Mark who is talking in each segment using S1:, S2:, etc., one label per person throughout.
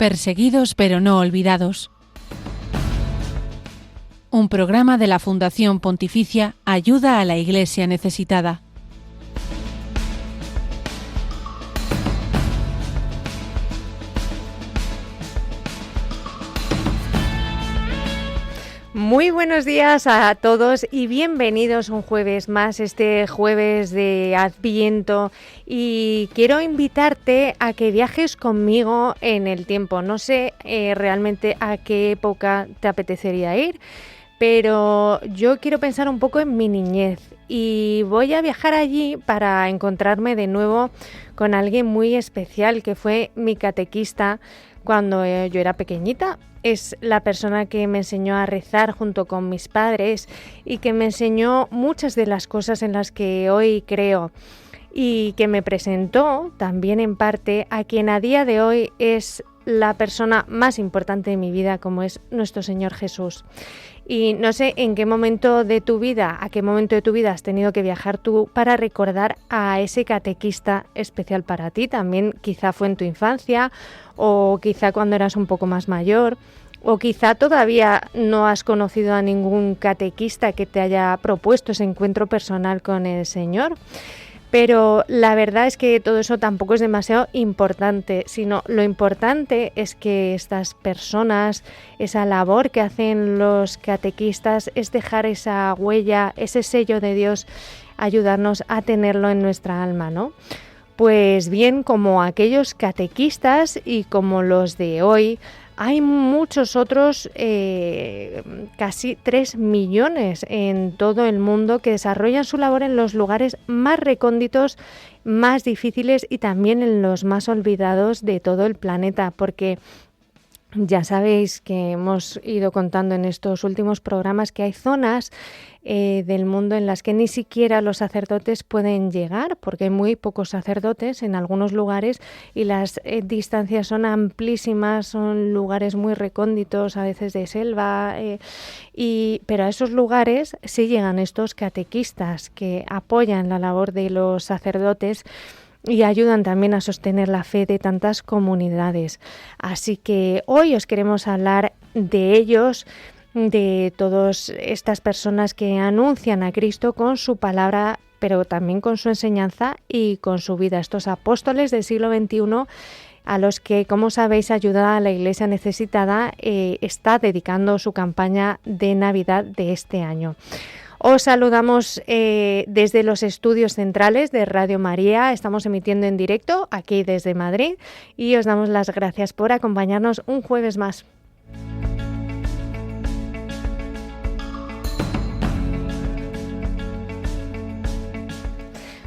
S1: Perseguidos pero no olvidados. Un programa de la Fundación Pontificia Ayuda a la Iglesia Necesitada.
S2: Muy buenos días a todos y bienvenidos un jueves más, este jueves de Adviento, y quiero invitarte a que viajes conmigo en el tiempo. No sé realmente a qué época te apetecería ir, pero yo quiero pensar un poco en mi niñez y voy a viajar allí para encontrarme de nuevo con alguien muy especial que fue mi catequista cuando yo era pequeñita. Es la persona que me enseñó a rezar junto con mis padres y que me enseñó muchas de las cosas en las que hoy creo, y que me presentó también en parte a quien a día de hoy es la persona más importante de mi vida, como es nuestro Señor Jesús. Y no sé en qué momento de tu vida, a qué momento de tu vida has tenido que viajar tú para recordar a ese catequista especial para ti. También quizá fue en tu infancia, o quizá cuando eras un poco más mayor, o quizá todavía no has conocido a ningún catequista que te haya propuesto ese encuentro personal con el Señor. Pero la verdad es que todo eso tampoco es demasiado importante, sino lo importante es que estas personas, esa labor que hacen los catequistas es dejar esa huella, ese sello de Dios, ayudarnos a tenerlo en nuestra alma, ¿no? Pues bien, como aquellos catequistas y como los de hoy, hay muchos otros, casi 3 millones en todo el mundo, que desarrollan su labor en los lugares más recónditos, más difíciles y también en los más olvidados de todo el planeta, porque ya sabéis que hemos ido contando en estos últimos programas que hay zonas del mundo en las que ni siquiera los sacerdotes pueden llegar, porque hay muy pocos sacerdotes en algunos lugares y las distancias son amplísimas, son lugares muy recónditos, a veces de selva, pero a esos lugares sí llegan estos catequistas que apoyan la labor de los sacerdotes y ayudan también a sostener la fe de tantas comunidades. Así que hoy os queremos hablar de ellos, de todas estas personas que anuncian a Cristo con su palabra, pero también con su enseñanza y con su vida. Estos apóstoles del siglo XXI, a los que, como sabéis, Ayuda a la Iglesia Necesitada está dedicando su campaña de Navidad de este año. Os saludamos desde los estudios centrales de Radio María. Estamos emitiendo en directo aquí desde Madrid y os damos las gracias por acompañarnos un jueves más.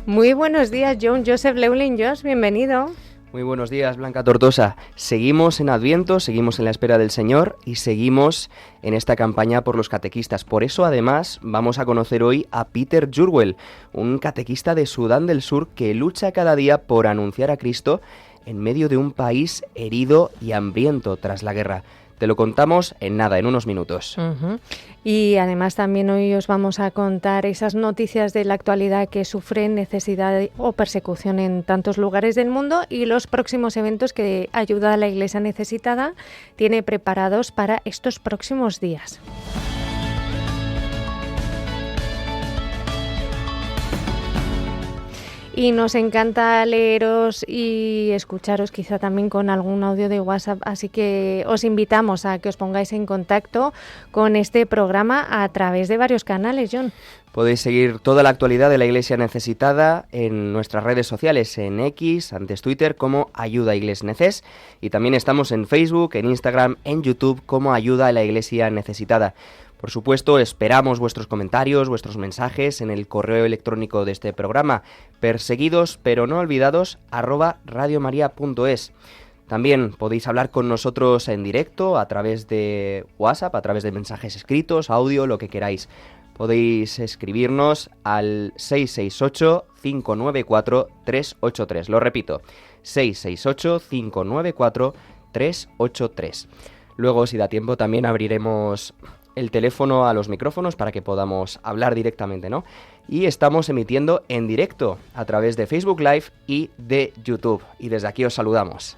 S2: Muy buenos días, John Joseph Llewellyn-Jones, bienvenido.
S3: Muy buenos días, Blanca Tortosa. Seguimos en Adviento, seguimos en la espera del Señor y seguimos en esta campaña por los catequistas. Por eso, además, vamos a conocer hoy a Peter Jurwel, un catequista de Sudán del Sur que lucha cada día por anunciar a Cristo en medio de un país herido y hambriento tras la guerra. Te lo contamos en nada, en unos minutos.
S2: Uh-huh. Y además también hoy os vamos a contar esas noticias de la actualidad que sufren necesidad o persecución en tantos lugares del mundo y los próximos eventos que Ayuda a la Iglesia Necesitada tiene preparados para estos próximos días. Y nos encanta leeros y escucharos, quizá también con algún audio de WhatsApp, así que os invitamos a que os pongáis en contacto con este programa a través de varios canales, John.
S3: Podéis seguir toda la actualidad de la Iglesia Necesitada en nuestras redes sociales, en X, antes Twitter, como Ayuda Iglesia Neces, y también estamos en Facebook, en Instagram, en YouTube, como Ayuda a la Iglesia Necesitada. Por supuesto, esperamos vuestros comentarios, vuestros mensajes en el correo electrónico de este programa, perseguidos pero no olvidados, @radiomaria.es. También podéis hablar con nosotros en directo a través de WhatsApp, a través de mensajes escritos, audio, lo que queráis. Podéis escribirnos al 668-594-383. Lo repito, 668-594-383. Luego, si da tiempo, también abriremos el teléfono a los micrófonos para que podamos hablar directamente, ¿no? Y estamos emitiendo en directo a través de Facebook Live y de YouTube. Y desde aquí os saludamos.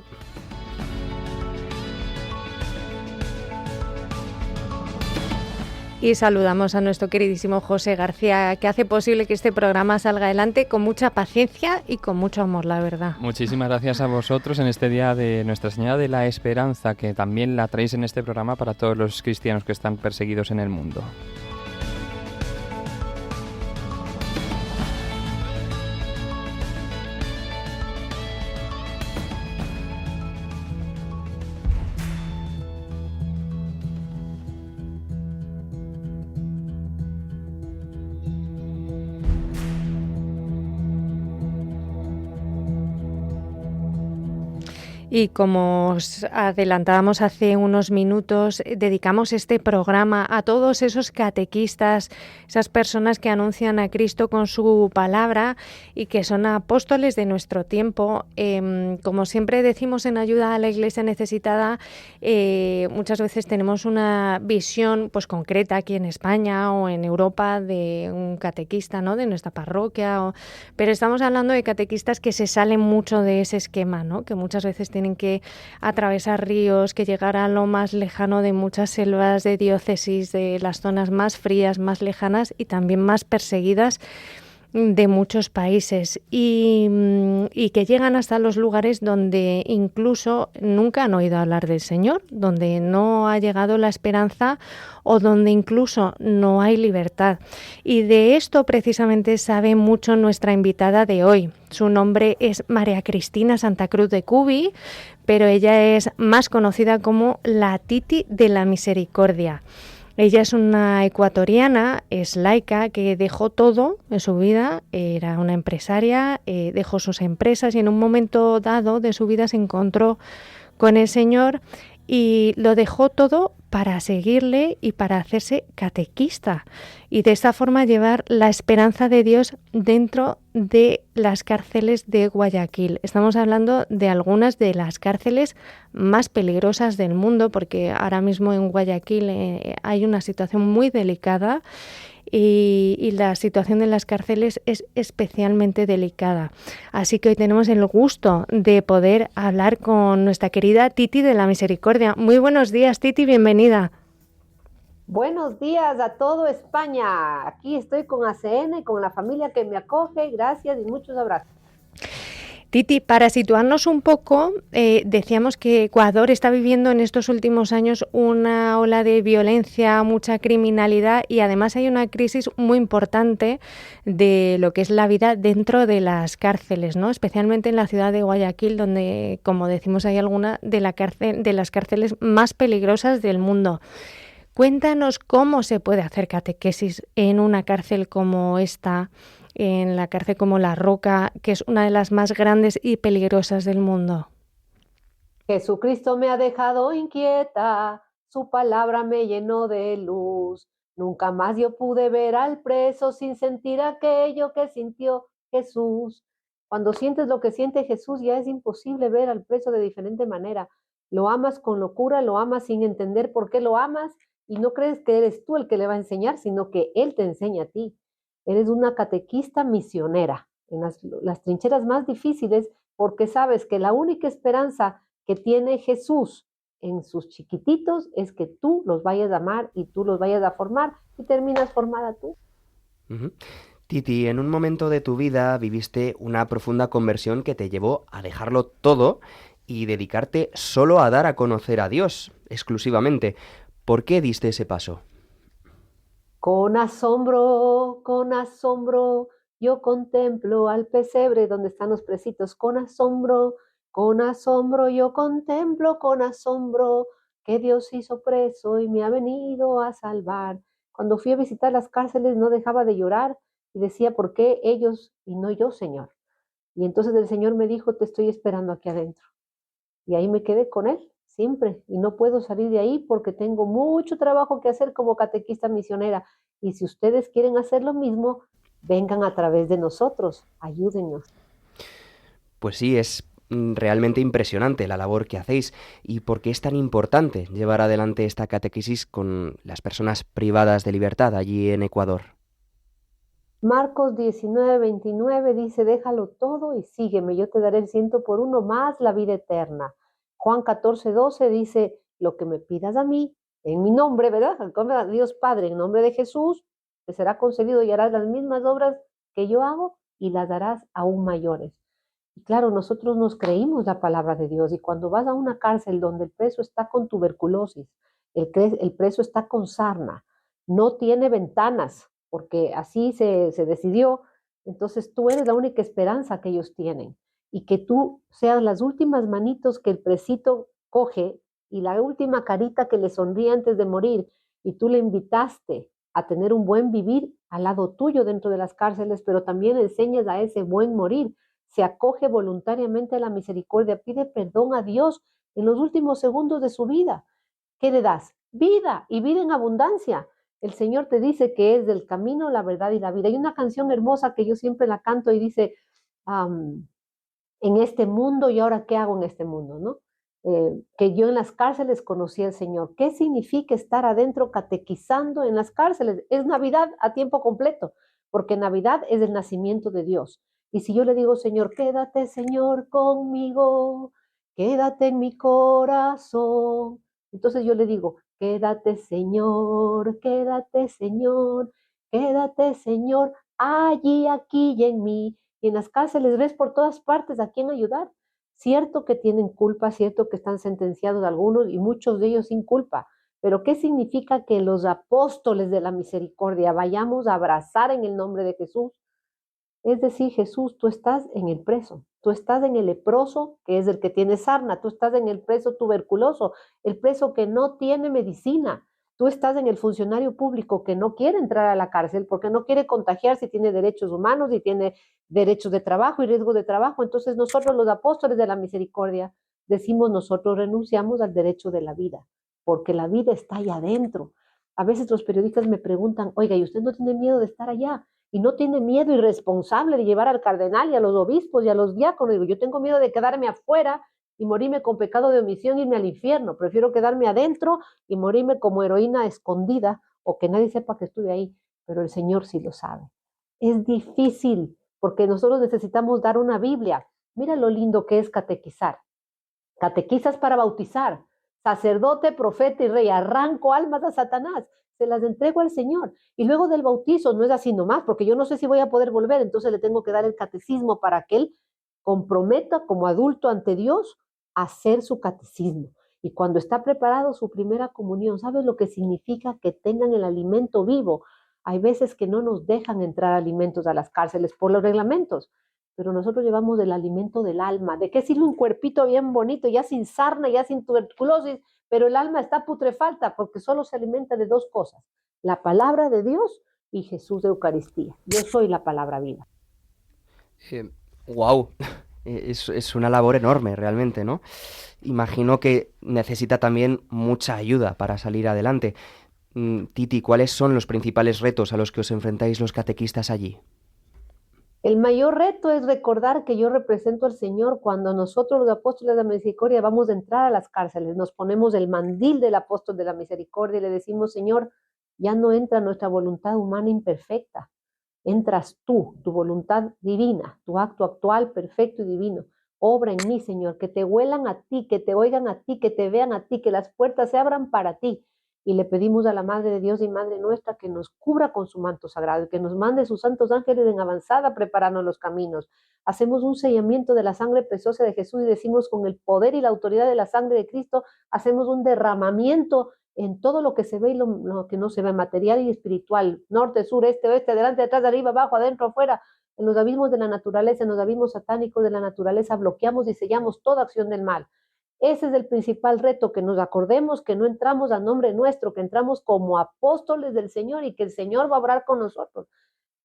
S2: Y saludamos a nuestro queridísimo José García, que hace posible que este programa salga adelante con mucha paciencia y con mucho amor, la verdad.
S4: Muchísimas gracias a vosotros en este día de Nuestra Señora de la Esperanza, que también la traéis en este programa para todos los cristianos que están perseguidos en el mundo.
S2: Y como os adelantábamos hace unos minutos, dedicamos este programa a todos esos catequistas, esas personas que anuncian a Cristo con su palabra y que son apóstoles de nuestro tiempo. Como siempre decimos en Ayuda a la Iglesia Necesitada, muchas veces tenemos una visión pues concreta aquí en España o en Europa de un catequista, ¿no?, de nuestra parroquia, pero estamos hablando de catequistas que se salen mucho de ese esquema, ¿no?, que muchas veces tienen que atravesar ríos, que llegar a lo más lejano de muchas selvas de diócesis, de las zonas más frías, más lejanas y también más perseguidas de muchos países y que llegan hasta los lugares donde incluso nunca han oído hablar del Señor, donde no ha llegado la esperanza o donde incluso no hay libertad. Y de esto precisamente sabe mucho nuestra invitada de hoy. Su nombre es María Cristina Santa Cruz de Cubi, pero ella es más conocida como la Titi de la Misericordia. Ella es una ecuatoriana, es laica, que dejó todo en su vida, era una empresaria, dejó sus empresas y en un momento dado de su vida se encontró con el Señor y lo dejó todo para seguirle y para hacerse catequista y de esta forma llevar la esperanza de Dios dentro de las cárceles de Guayaquil. Estamos hablando de algunas de las cárceles más peligrosas del mundo porque ahora mismo en Guayaquil hay una situación muy delicada y la situación de las cárceles es especialmente delicada. Así que hoy tenemos el gusto de poder hablar con nuestra querida Titi de la Misericordia. Muy buenos días, Titi, bienvenida.
S5: Buenos días a todo España. Aquí estoy con ACN, con la familia que me acoge. Gracias y muchos abrazos.
S2: Titi, para situarnos un poco, decíamos que Ecuador está viviendo en estos últimos años una ola de violencia, mucha criminalidad y además hay una crisis muy importante de lo que es la vida dentro de las cárceles, ¿no? Especialmente en la ciudad de Guayaquil, donde, como decimos, hay alguna de las cárceles más peligrosas del mundo. Cuéntanos cómo se puede hacer catequesis en una cárcel como esta, en la cárcel como La Roca, que es una de las más grandes y peligrosas del mundo.
S5: Jesucristo me ha dejado inquieta, su palabra me llenó de luz. Nunca más yo pude ver al preso sin sentir aquello que sintió Jesús. Cuando sientes lo que siente Jesús, ya es imposible ver al preso de diferente manera. Lo amas con locura, lo amas sin entender por qué lo amas y no crees que eres tú el que le va a enseñar, sino que Él te enseña a ti. Eres una catequista misionera en las trincheras más difíciles porque sabes que la única esperanza que tiene Jesús en sus chiquititos es que tú los vayas a amar y tú los vayas a formar y terminas formada tú.
S3: Uh-huh. Titi, en un momento de tu vida viviste una profunda conversión que te llevó a dejarlo todo y dedicarte solo a dar a conocer a Dios exclusivamente. ¿Por qué diste ese paso?
S5: Con asombro, yo contemplo al pesebre donde están los presitos. Con asombro, yo contemplo con asombro que Dios hizo preso y me ha venido a salvar. Cuando fui a visitar las cárceles no dejaba de llorar y decía, ¿por qué ellos y no yo, Señor? Y entonces el Señor me dijo, te estoy esperando aquí adentro. Y ahí me quedé con Él, siempre. Y no puedo salir de ahí porque tengo mucho trabajo que hacer como catequista misionera. Y si ustedes quieren hacer lo mismo, vengan a través de nosotros, ayúdennos.
S3: Pues sí, es realmente impresionante la labor que hacéis. ¿Y por qué es tan importante llevar adelante esta catequesis con las personas privadas de libertad allí en Ecuador?
S5: Marcos 19:29 dice, déjalo todo y sígueme, yo te daré el 100 por uno más la vida eterna. Juan 14:12 dice, lo que me pidas a mí, en mi nombre, ¿verdad? Dios Padre, en nombre de Jesús, te será concedido y harás las mismas obras que yo hago y las harás aún mayores. Y claro, nosotros nos creímos la palabra de Dios y cuando vas a una cárcel donde el preso está con tuberculosis, el preso está con sarna, no tiene ventanas, porque así se decidió, entonces tú eres la única esperanza que ellos tienen y que tú seas las últimas manitos que el presito coge y la última carita que le sonríe antes de morir y tú le invitaste a tener un buen vivir al lado tuyo dentro de las cárceles, pero también enseñas a ese buen morir, se acoge voluntariamente a la misericordia, pide perdón a Dios en los últimos segundos de su vida. ¿Qué le das? Vida y vida en abundancia. El Señor te dice que es del camino, la verdad y la vida. Hay una canción hermosa que yo siempre la canto y dice, en este mundo y ahora qué hago en este mundo, ¿no? Que yo en las cárceles conocí al Señor. ¿Qué significa estar adentro catequizando en las cárceles? Es Navidad a tiempo completo, porque Navidad es el nacimiento de Dios. Y si yo le digo, Señor, quédate, Señor, conmigo, quédate en mi corazón. Entonces yo le digo, quédate, Señor, quédate, Señor, quédate, Señor, allí, aquí y en mí. Y en las cárceles ves por todas partes a quién ayudar. Cierto que tienen culpa, cierto que están sentenciados algunos y muchos de ellos sin culpa, pero ¿qué significa que los apóstoles de la misericordia vayamos a abrazar en el nombre de Jesús? Es decir, Jesús, tú estás en el preso, tú estás en el leproso, que es el que tiene sarna, tú estás en el preso tuberculoso, el preso que no tiene medicina, tú estás en el funcionario público que no quiere entrar a la cárcel porque no quiere contagiarse, tiene derechos humanos y tiene derechos de trabajo y riesgo de trabajo. Entonces nosotros los apóstoles de la misericordia decimos, nosotros renunciamos al derecho de la vida, porque la vida está allá adentro. A veces los periodistas me preguntan, oiga, ¿y usted no tiene miedo de estar allá? Y no tiene miedo irresponsable de llevar al cardenal y a los obispos y a los diáconos. Digo, yo tengo miedo de quedarme afuera y morirme con pecado de omisión y irme al infierno. Prefiero quedarme adentro y morirme como heroína escondida o que nadie sepa que estuve ahí, pero el Señor sí lo sabe. Es difícil porque nosotros necesitamos dar una Biblia. Mira lo lindo que es catequizar. Catequizas para bautizar, sacerdote, profeta y rey. Arranco almas a Satanás, se las entrego al Señor. Y luego del bautizo, no es así nomás, porque yo no sé si voy a poder volver, entonces le tengo que dar el catecismo para que él comprometa como adulto ante Dios a hacer su catecismo. Y cuando está preparado su primera comunión, ¿sabes lo que significa que tengan el alimento vivo? Hay veces que no nos dejan entrar alimentos a las cárceles por los reglamentos, pero nosotros llevamos el alimento del alma. ¿De qué sirve un cuerpito bien bonito, ya sin sarna, ya sin tuberculosis, pero el alma está putrefalta porque solo se alimenta de dos cosas, la palabra de Dios y Jesús de Eucaristía? Yo soy la palabra viva.
S3: Wow, es una labor enorme realmente, ¿no? Imagino que necesita también mucha ayuda para salir adelante. Titi, ¿cuáles son los principales retos a los que os enfrentáis los catequistas allí?
S5: El mayor reto es recordar que yo represento al Señor. Cuando nosotros los apóstoles de la misericordia vamos a entrar a las cárceles, nos ponemos el mandil del apóstol de la misericordia y le decimos, Señor, ya no entra nuestra voluntad humana imperfecta, entras tú, tu voluntad divina, tu acto actual, perfecto y divino. Obra en mí, Señor, que te huelan a ti, que te oigan a ti, que te vean a ti, que las puertas se abran para ti. Y le pedimos a la Madre de Dios y Madre nuestra que nos cubra con su manto sagrado, que nos mande sus santos ángeles en avanzada preparando los caminos. Hacemos un sellamiento de la sangre preciosa de Jesús y decimos, con el poder y la autoridad de la sangre de Cristo, hacemos un derramamiento en todo lo que se ve y lo que no se ve, material y espiritual, norte, sur, este, oeste, adelante, atrás, arriba, abajo, adentro, afuera, en los abismos de la naturaleza, en los abismos satánicos de la naturaleza, bloqueamos y sellamos toda acción del mal. Ese es el principal reto, que nos acordemos que no entramos a nombre nuestro, que entramos como apóstoles del Señor y que el Señor va a obrar con nosotros.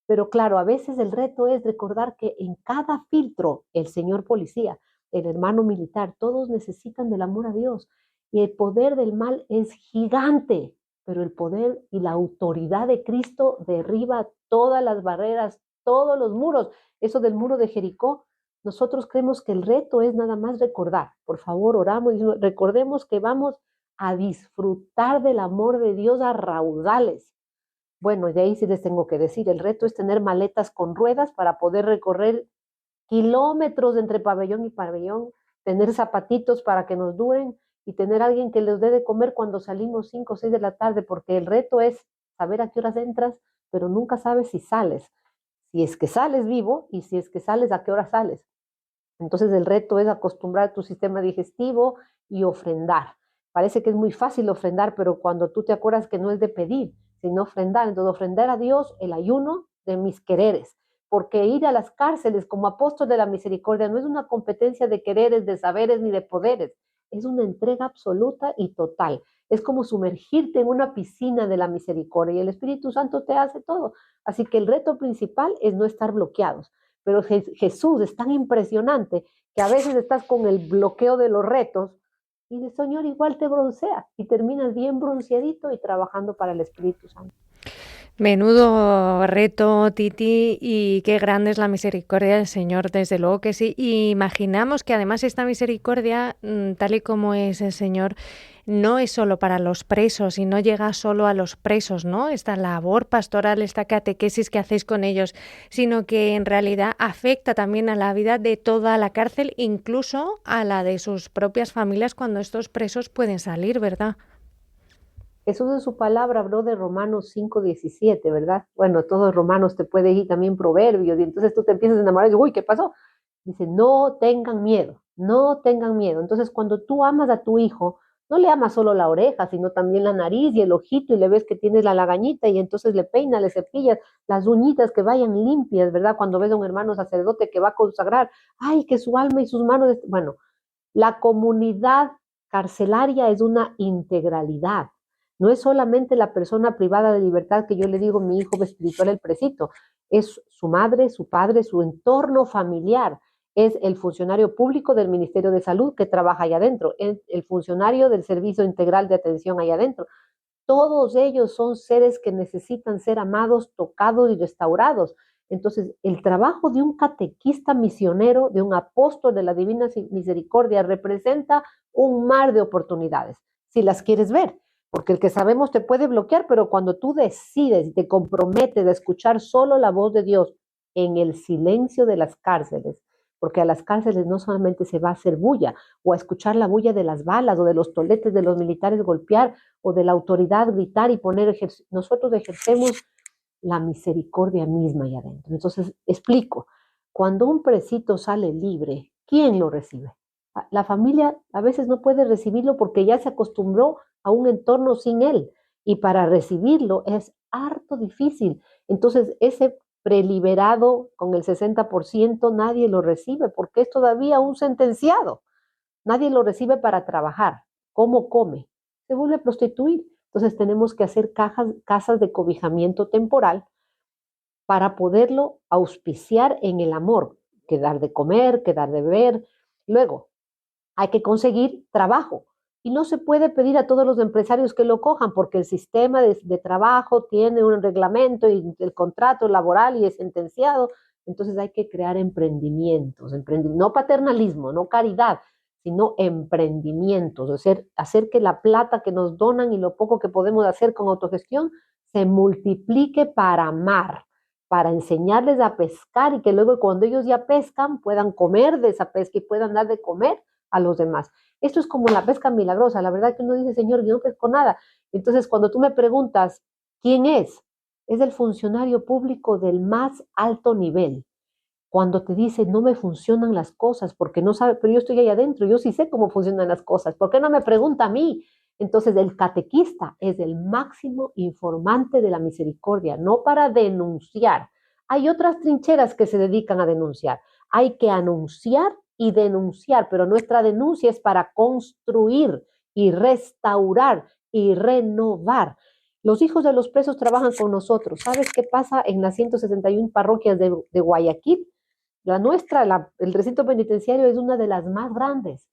S5: Pero claro, a veces el reto es recordar que en cada filtro, el señor policía, el hermano militar, todos necesitan del amor a Dios. Y el poder del mal es gigante, pero el poder y la autoridad de Cristo derriba todas las barreras, todos los muros. Eso del muro de Jericó, nosotros creemos que el reto es nada más recordar. Por favor, oramos y recordemos que vamos a disfrutar del amor de Dios a raudales. Bueno, de ahí sí les tengo que decir, el reto es tener maletas con ruedas para poder recorrer kilómetros entre pabellón y pabellón, tener zapatitos para que nos duren y tener a alguien que les dé de comer cuando salimos 5 o 6 de la tarde, porque el reto es saber a qué horas entras, pero nunca sabes si sales. Si es que sales vivo y si es que sales, a qué hora sales. Entonces el reto es acostumbrar tu sistema digestivo y ofrendar. Parece que es muy fácil ofrendar, pero cuando tú te acuerdas que no es de pedir, sino ofrendar. Entonces ofrendar a Dios el ayuno de mis quereres, porque ir a las cárceles como apóstol de la misericordia no es una competencia de quereres, de saberes ni de poderes, es una entrega absoluta y total. Es como sumergirte en una piscina de la misericordia y el Espíritu Santo te hace todo. Así que el reto principal es no estar bloqueados. Pero Jesús es tan impresionante que a veces estás con el bloqueo de los retos y el Señor igual te broncea y terminas bien bronceadito y trabajando para el Espíritu Santo.
S2: Menudo reto, Titi, y qué grande es la misericordia del Señor, desde luego que sí. Y imaginamos que además esta misericordia, tal y como es el Señor, no es solo para los presos y no llega solo a los presos, ¿no? Esta labor pastoral, esta catequesis que hacéis con ellos, sino que en realidad afecta también a la vida de toda la cárcel, incluso a la de sus propias familias cuando estos presos pueden salir, ¿verdad?
S5: Jesús en su palabra habló de Romanos 5:17, ¿verdad? Bueno, todos Romanos te puede ir también Proverbios, y entonces tú te empiezas a enamorar y dices, uy, ¿qué pasó? Dice, no tengan miedo, no tengan miedo. Entonces, cuando tú amas a tu hijo, no le amas solo la oreja, sino también la nariz y el ojito, y le ves que tienes la lagañita, y entonces le peinas, le cepillas las uñitas que vayan limpias, ¿verdad? Cuando ves a un hermano sacerdote que va a consagrar, ay, que su alma y sus manos, bueno, la comunidad carcelaria es una integralidad. No es solamente la persona privada de libertad que yo le digo mi hijo espiritual el precito, es su madre, su padre, su entorno familiar, es el funcionario público del Ministerio de Salud que trabaja allá adentro, el funcionario del Servicio Integral de Atención allá adentro. Todos ellos son seres que necesitan ser amados, tocados y restaurados. Entonces, el trabajo de un catequista misionero, de un apóstol de la Divina Misericordia, representa un mar de oportunidades, si las quieres ver. Porque el que sabemos te puede bloquear, pero cuando tú decides y te comprometes a escuchar solo la voz de Dios en el silencio de las cárceles, porque a las cárceles no solamente se va a hacer bulla, o a escuchar la bulla de las balas, o de los toletes de los militares golpear, o de la autoridad gritar y poner, nosotros ejercemos la misericordia misma ahí adentro. Entonces, explico, cuando un presito sale libre, ¿quién lo recibe? La familia a veces no puede recibirlo porque ya se acostumbró a un entorno sin él, y para recibirlo es harto difícil. Entonces, ese preliberado con el 60% nadie lo recibe porque es todavía un sentenciado. Nadie lo recibe para trabajar. ¿Cómo come? Se vuelve a prostituir. Entonces tenemos que hacer casas de cobijamiento temporal para poderlo auspiciar en el amor, que dar de comer, que dar de beber. Luego, hay que conseguir trabajo. Y no se puede pedir a todos los empresarios que lo cojan porque el sistema de trabajo tiene un reglamento y el contrato laboral y es sentenciado. Entonces hay que crear emprendimientos, no paternalismo, no caridad, sino emprendimientos, hacer que la plata que nos donan y lo poco que podemos hacer con autogestión se multiplique para amar, para enseñarles a pescar y que luego cuando ellos ya pescan puedan comer de esa pesca y puedan dar de comer a los demás. Esto es como la pesca milagrosa. La verdad que uno dice, Señor, yo no pesco nada. Entonces, cuando tú me preguntas, ¿quién es? Es el funcionario público del más alto nivel. Cuando te dice, no me funcionan las cosas, porque no sabe, pero yo estoy ahí adentro, yo sí sé cómo funcionan las cosas. ¿Por qué no me pregunta a mí? Entonces, el catequista es el máximo informante de la misericordia, no para denunciar. Hay otras trincheras que se dedican a denunciar. Hay que anunciar y denunciar, pero nuestra denuncia es para construir y restaurar y renovar. Los hijos de los presos trabajan con nosotros. ¿Sabes qué pasa en las 161 parroquias de Guayaquil? La nuestra, el recinto penitenciario es una de las más grandes.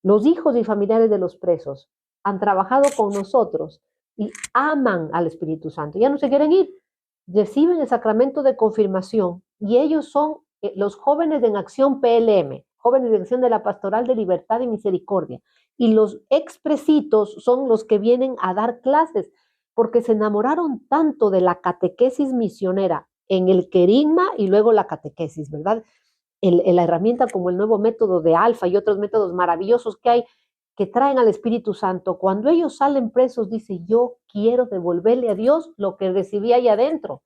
S5: Los hijos y familiares de los presos han trabajado con nosotros y aman al Espíritu Santo. Ya no se quieren ir. Reciben el sacramento de confirmación y ellos son los jóvenes en acción PLM, jóvenes en acción de la Pastoral de Libertad y Misericordia. Y los expresitos son los que vienen a dar clases porque se enamoraron tanto de la catequesis misionera en el querigma y luego la catequesis, ¿verdad? La herramienta como el nuevo método de Alfa y otros métodos maravillosos que hay, que traen al Espíritu Santo, cuando ellos salen presos, dice, yo quiero devolverle a Dios lo que recibí ahí adentro.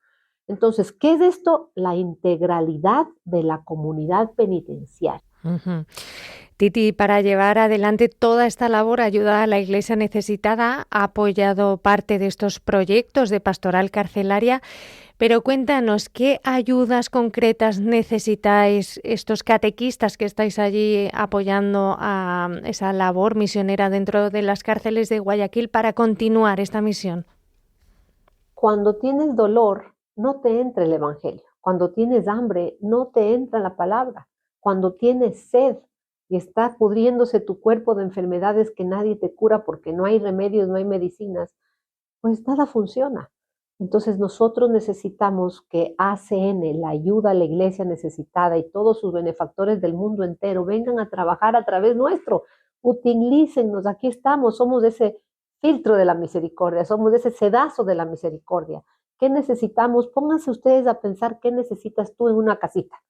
S5: Entonces, ¿qué es esto? La integralidad de la comunidad penitenciaria.
S2: Uh-huh. Titi, para llevar adelante toda esta labor, Ayuda a la Iglesia Necesitada ha apoyado parte de estos proyectos de pastoral carcelaria, pero cuéntanos, ¿qué ayudas concretas necesitáis estos catequistas que estáis allí apoyando a esa labor misionera dentro de las cárceles de Guayaquil para continuar esta misión?
S5: Cuando tienes dolor, no te entra el Evangelio. Cuando tienes hambre, no te entra la palabra. Cuando tienes sed y está pudriéndose tu cuerpo de enfermedades que nadie te cura porque no hay remedios, no hay medicinas, pues nada funciona. Entonces nosotros necesitamos que ACN, la Ayuda a la Iglesia Necesitada y todos sus benefactores del mundo entero vengan a trabajar a través nuestro. Utilícennos, aquí estamos, somos ese filtro de la misericordia, somos ese sedazo de la misericordia. ¿Qué necesitamos? Pónganse ustedes a pensar qué necesitas tú en una casita.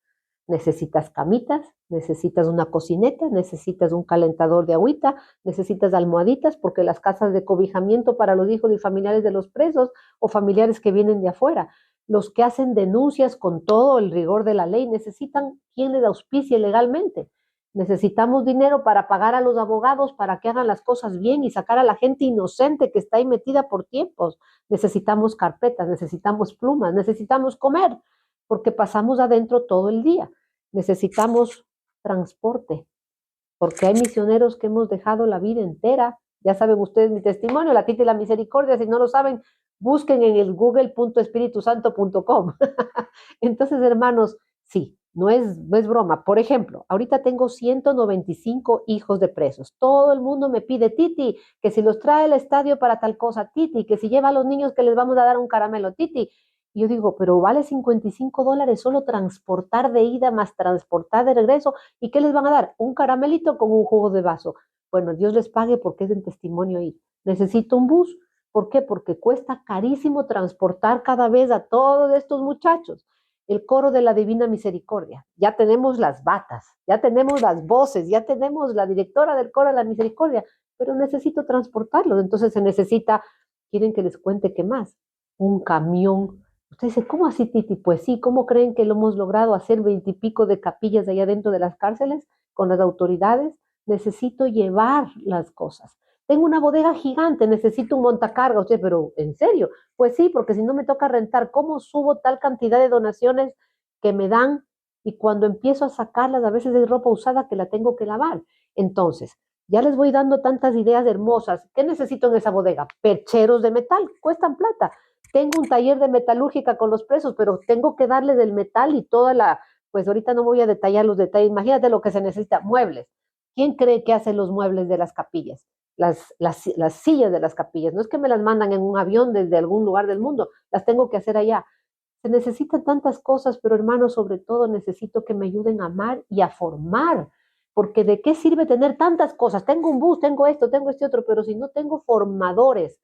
S5: Necesitas camitas, necesitas una cocineta, necesitas un calentador de agüita, necesitas almohaditas, porque las casas de cobijamiento para los hijos y familiares de los presos o familiares que vienen de afuera, los que hacen denuncias con todo el rigor de la ley, necesitan quien les auspicie legalmente. Necesitamos dinero para pagar a los abogados para que hagan las cosas bien y sacar a la gente inocente que está ahí metida por tiempos. Necesitamos carpetas, necesitamos plumas, necesitamos comer, porque pasamos adentro todo el día. Necesitamos transporte, porque hay misioneros que hemos dejado la vida entera. Ya saben ustedes mi testimonio, la Tita y la Misericordia. Si no lo saben, busquen en el google.espiritusanto.com. Entonces, hermanos, sí, no es broma. Por ejemplo, ahorita tengo 195 hijos de presos. Todo el mundo me pide, Titi, que si los trae al estadio para tal cosa, Titi, que si lleva a los niños que les vamos a dar un caramelo, Titi. Y yo digo, pero vale $55 solo transportar de ida más transportar de regreso. ¿Y qué les van a dar? Un caramelito con un jugo de vaso. Bueno, Dios les pague porque es en testimonio ir. Necesito un bus. ¿Por qué? Porque cuesta carísimo transportar cada vez a todos estos muchachos. El coro de la Divina Misericordia. Ya tenemos las batas, ya tenemos las voces, ya tenemos la directora del coro de la Misericordia, pero necesito transportarlos. Entonces se necesita, ¿quieren que les cuente qué más? Un camión. Usted dice, ¿cómo así, Titi? Pues sí, ¿cómo creen que lo hemos logrado hacer 20 y pico de capillas allá dentro de las cárceles con las autoridades? Necesito llevar las cosas. Tengo una bodega gigante, necesito un montacarga. Usted, pero ¿en serio? Pues sí, porque si no me toca rentar, ¿cómo subo tal cantidad de donaciones que me dan? Y cuando empiezo a sacarlas, a veces es ropa usada que la tengo que lavar. Entonces, ya les voy dando tantas ideas hermosas. ¿Qué necesito en esa bodega? Percheros de metal, cuestan plata. Tengo un taller de metalúrgica con los presos, pero tengo que darles el metal y toda la, pues ahorita no voy a detallar los detalles. Imagínate lo que se necesita, muebles. ¿Quién cree que hace los muebles de las capillas? Las sillas de las capillas. No es que me las mandan en un avión desde algún lugar del mundo, las tengo que hacer allá. Se necesitan tantas cosas, pero hermanos, sobre todo necesito que me ayuden a amar y a formar. Porque ¿de qué sirve tener tantas cosas? Tengo un bus, tengo esto, tengo este otro, pero si no tengo formadores,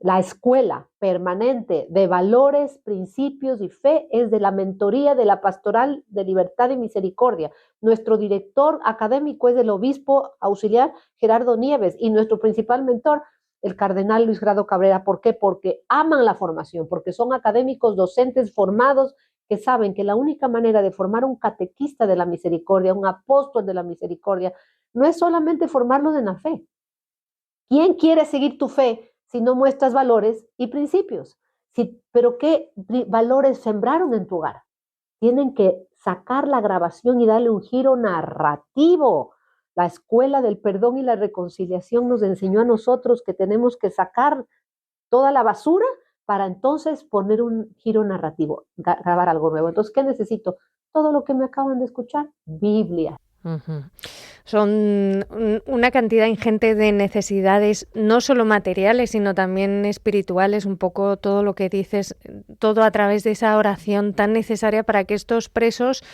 S5: la escuela permanente de valores, principios y fe es de la mentoría de la Pastoral de Libertad y Misericordia. Nuestro director académico es el obispo auxiliar Gerardo Nieves y nuestro principal mentor, el cardenal Luis Grado Cabrera. ¿Por qué? Porque aman la formación, porque son académicos, docentes formados que saben que la única manera de formar un catequista de la misericordia, un apóstol de la misericordia, no es solamente formarlos en la fe. ¿Quién quiere seguir tu fe si no muestras valores y principios? Pero ¿qué valores sembraron en tu hogar? Tienen que sacar la grabación y darle un giro narrativo. La escuela del perdón y la reconciliación nos enseñó a nosotros que tenemos que sacar toda la basura para entonces poner un giro narrativo, grabar algo nuevo. Entonces, ¿qué necesito? Todo lo que me acaban de escuchar, Biblia.
S2: Uh-huh. Son una cantidad ingente de necesidades, no solo materiales, sino también espirituales, un poco todo lo que dices, todo a través de esa oración tan necesaria para que estos presos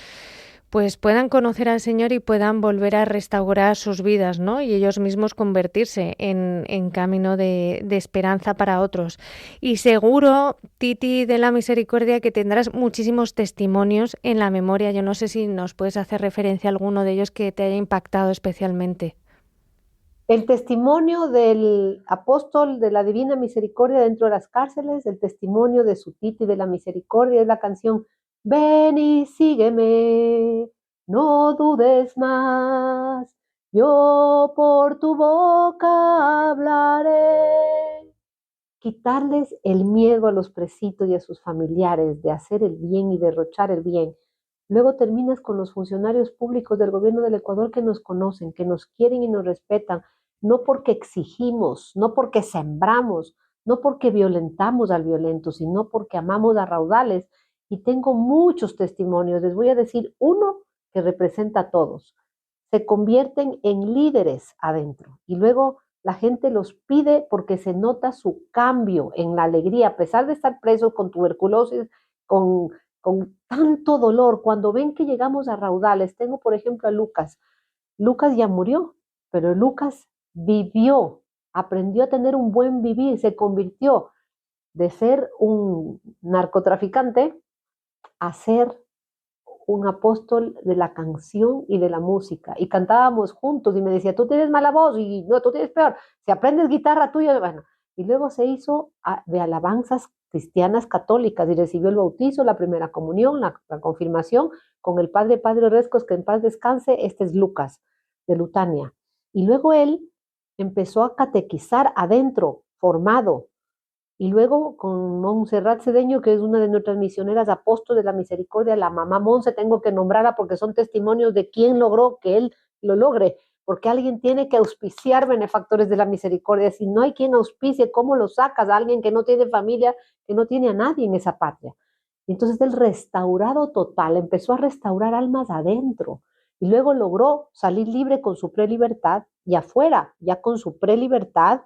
S2: pues puedan conocer al Señor y puedan volver a restaurar sus vidas, ¿no? Y ellos mismos convertirse en camino de esperanza para otros. Y seguro, Titi de la Misericordia, que tendrás muchísimos testimonios en la memoria. Yo no sé si nos puedes hacer referencia a alguno de ellos que te haya impactado especialmente.
S5: El testimonio del apóstol de la Divina Misericordia dentro de las cárceles, el testimonio de su Titi de la Misericordia, es la canción Ven y sígueme, no dudes más, yo por tu boca hablaré. Quitarles el miedo a los presitos y a sus familiares de hacer el bien y derrochar el bien. Luego terminas con los funcionarios públicos del gobierno del Ecuador que nos conocen, que nos quieren y nos respetan, no porque exigimos, no porque sembramos, no porque violentamos al violento, sino porque amamos a raudales. Y tengo muchos testimonios, les voy a decir uno que representa a todos. Se convierten en líderes adentro y luego la gente los pide porque se nota su cambio en la alegría, a pesar de estar presos con tuberculosis, con tanto dolor, cuando ven que llegamos a raudales. Tengo, por ejemplo, a Lucas. Lucas ya murió, pero Lucas vivió, aprendió a tener un buen vivir, se convirtió de ser un narcotraficante a ser un apóstol de la canción y de la música. Y cantábamos juntos y me decía, tú tienes mala voz y no, tú tienes peor. Si aprendes guitarra tuya, bueno. Y luego se hizo de alabanzas cristianas católicas y recibió el bautizo, la primera comunión, la confirmación con el padre Rescos, que en paz descanse. Este es Lucas de Lutania. Y luego él empezó a catequizar adentro, formado. Y luego con Montserrat Cedeño, que es una de nuestras misioneras apóstoles de la misericordia, la mamá Monse, tengo que nombrarla porque son testimonios de quién logró que él lo logre, porque alguien tiene que auspiciar benefactores de la misericordia. Si no hay quien auspicie, ¿cómo lo sacas a alguien que no tiene familia, que no tiene a nadie en esa patria? Y entonces el restaurado total empezó a restaurar almas adentro y luego logró salir libre con su prelibertad y afuera, ya con su prelibertad,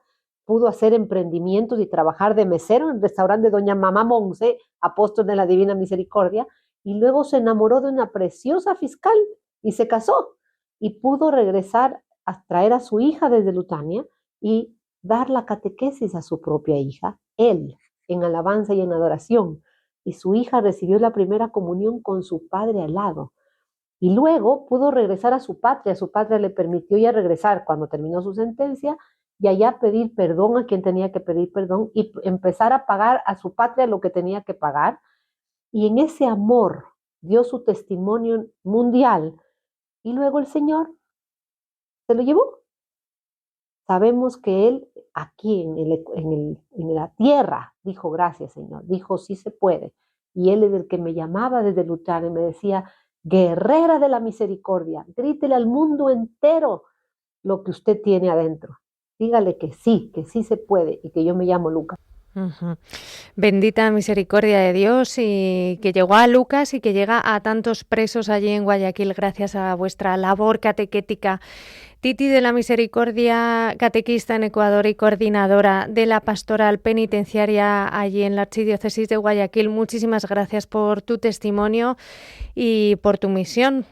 S5: pudo hacer emprendimientos y trabajar de mesero en el restaurante de doña Mamá Monse, apóstol de la Divina Misericordia, y luego se enamoró de una preciosa fiscal y se casó y pudo regresar a traer a su hija desde Lutania y dar la catequesis a su propia hija, él, en alabanza y en adoración, y su hija recibió la primera comunión con su padre al lado. Y luego pudo regresar a su patria le permitió ya regresar cuando terminó su sentencia y allá pedir perdón a quien tenía que pedir perdón y empezar a pagar a su patria lo que tenía que pagar. Y en ese amor dio su testimonio mundial y luego el Señor se lo llevó. Sabemos que Él aquí en la tierra dijo gracias, Señor, dijo sí se puede. Y Él es el que me llamaba desde Lutania y me decía, guerrera de la misericordia, grítele al mundo entero lo que usted tiene adentro. Dígale que sí se puede y que yo me llamo Lucas.
S2: Uh-huh. Bendita misericordia de Dios y que llegó a Lucas y que llega a tantos presos allí en Guayaquil gracias a vuestra labor catequética. Titi de la Misericordia, catequista en Ecuador y coordinadora de la pastoral penitenciaria allí en la Archidiócesis de Guayaquil, muchísimas gracias por tu testimonio y por tu misión.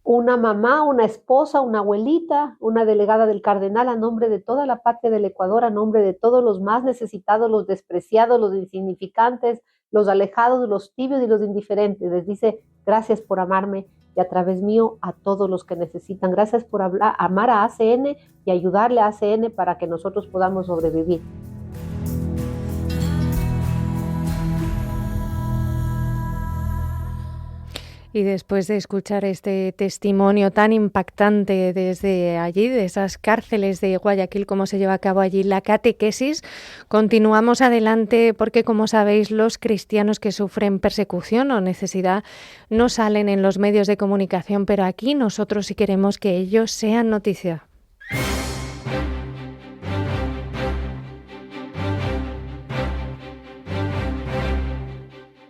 S5: Una mamá, una esposa, una abuelita, una delegada del cardenal a nombre de toda la patria del Ecuador, a nombre de todos los más necesitados, los despreciados, los insignificantes, los alejados, los tibios y los indiferentes. Les dice, gracias por amarme y a través mío a todos los que necesitan. Gracias por amar a ACN y ayudarle a ACN para que nosotros podamos sobrevivir.
S2: Y después de escuchar este testimonio tan impactante desde allí, de esas cárceles de Guayaquil, cómo se lleva a cabo allí la catequesis, continuamos adelante porque, como sabéis, los cristianos que sufren persecución o necesidad no salen en los medios de comunicación, pero aquí nosotros sí queremos que ellos sean noticia.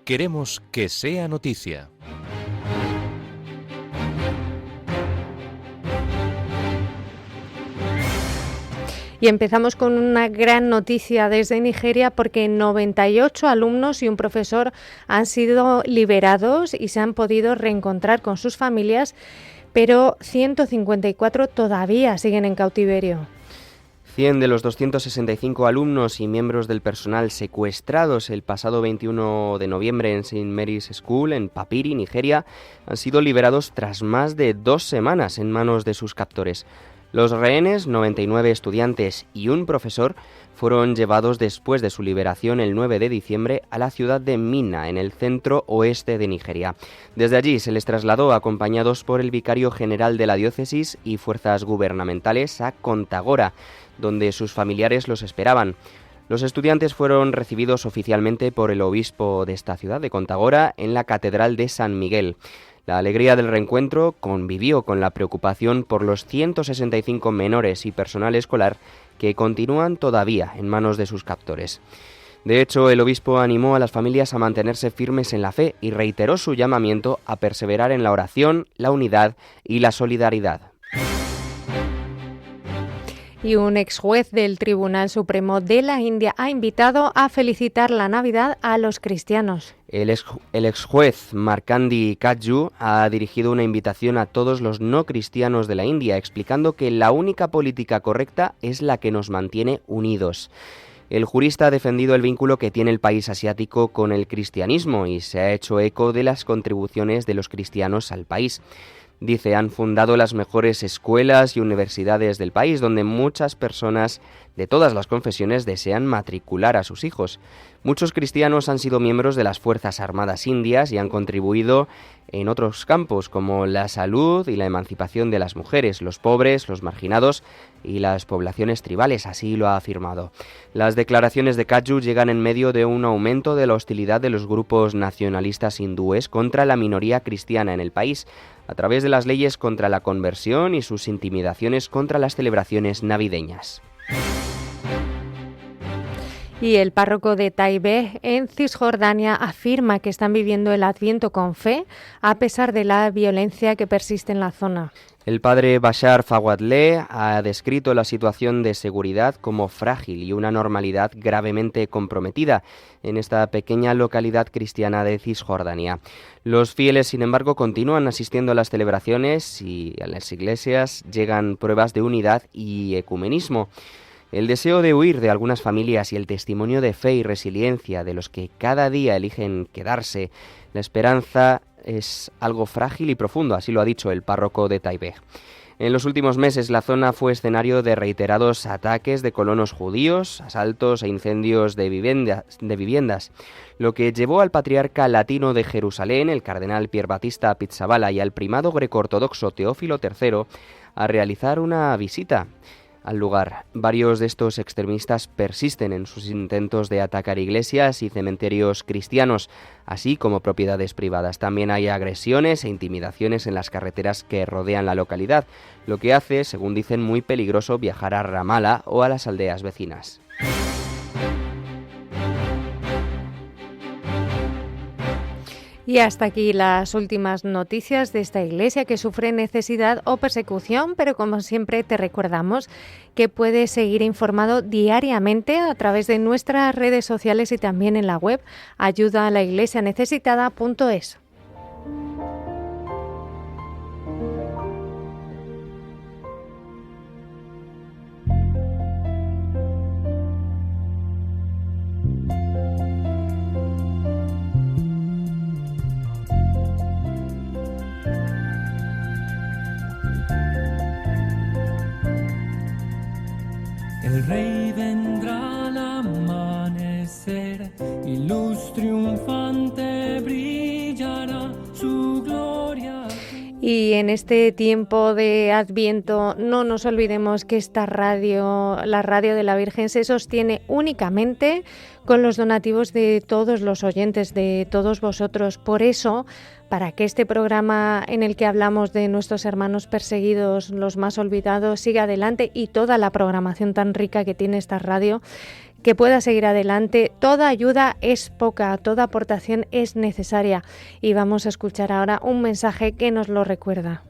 S6: Queremos que sea noticia.
S2: Y empezamos con una gran noticia desde Nigeria porque 98 alumnos y un profesor han sido liberados y se han podido reencontrar con sus familias, pero 154 todavía siguen en cautiverio.
S3: 100 de los 265 alumnos y miembros del personal secuestrados el pasado 21 de noviembre en St. Mary's School, en Papiri, Nigeria, han sido liberados tras más de 2 semanas en manos de sus captores. Los rehenes, 99 estudiantes y un profesor, fueron llevados después de su liberación el 9 de diciembre a la ciudad de Minna, en el centro oeste de Nigeria. Desde allí se les trasladó acompañados por el vicario general de la diócesis y fuerzas gubernamentales a Kontagora, donde sus familiares los esperaban. Los estudiantes fueron recibidos oficialmente por el obispo de esta ciudad, de Kontagora, en la Catedral de San Miguel. La alegría del reencuentro convivió con la preocupación por los 165 menores y personal escolar que continúan todavía en manos de sus captores. De hecho, el obispo animó a las familias a mantenerse firmes en la fe y reiteró su llamamiento a perseverar en la oración, la unidad y la solidaridad.
S2: Y un ex juez del Tribunal Supremo de la India ha invitado a felicitar la Navidad a los cristianos.
S3: El ex juez Markandeep Kajju ha dirigido una invitación a todos los no cristianos de la India, explicando que la única política correcta es la que nos mantiene unidos. El jurista ha defendido el vínculo que tiene el país asiático con el cristianismo y se ha hecho eco de las contribuciones de los cristianos al país. Dice, han fundado las mejores escuelas y universidades del país, donde muchas personas de todas las confesiones desean matricular a sus hijos. Muchos cristianos han sido miembros de las Fuerzas Armadas Indias y han contribuido en otros campos, como la salud y la emancipación de las mujeres, los pobres, los marginados y las poblaciones tribales, así lo ha afirmado. Las declaraciones de Kajju llegan en medio de un aumento de la hostilidad de los grupos nacionalistas hindúes contra la minoría cristiana en el país, a través de las leyes contra la conversión y sus intimidaciones contra las celebraciones navideñas.
S2: Y el párroco de Taibeh, en Cisjordania, afirma que están viviendo el Adviento con fe, a pesar de la violencia que persiste en la zona.
S3: El padre Bashar Fawadleh ha descrito la situación de seguridad como frágil y una normalidad gravemente comprometida en esta pequeña localidad cristiana de Cisjordania. Los fieles, sin embargo, continúan asistiendo a las celebraciones y a las iglesias llegan pruebas de unidad y ecumenismo. El deseo de huir de algunas familias y el testimonio de fe y resiliencia de los que cada día eligen quedarse, la esperanza es algo frágil y profundo, así lo ha dicho el párroco de Taibeh. En los últimos meses la zona fue escenario de reiterados ataques de colonos judíos, asaltos e incendios de viviendas, lo que llevó al patriarca latino de Jerusalén, el cardenal Pier Battista Pizzaballa, y al primado greco-ortodoxo Teófilo III a realizar una visita al lugar. Varios de estos extremistas persisten en sus intentos de atacar iglesias y cementerios cristianos, así como propiedades privadas. También hay agresiones e intimidaciones en las carreteras que rodean la localidad, lo que hace, según dicen, muy peligroso viajar a Ramallah o a las aldeas vecinas.
S2: Y hasta aquí las últimas noticias de esta iglesia que sufre necesidad o persecución, pero como siempre te recordamos que puedes seguir informado diariamente a través de nuestras redes sociales y también en la web ayudaalaiglesianecesitada.es.
S7: El rey vendrá al amanecer y luz triunfante brillará su gloria.
S2: Y en este tiempo de Adviento no nos olvidemos que esta radio, la radio de la Virgen, se sostiene únicamente con los donativos de todos los oyentes, de todos vosotros. Por eso, para que este programa en el que hablamos de nuestros hermanos perseguidos, los más olvidados, siga adelante y toda la programación tan rica que tiene esta radio, que pueda seguir adelante, toda ayuda es poca, toda aportación es necesaria. Y vamos a escuchar ahora un mensaje que nos lo recuerda.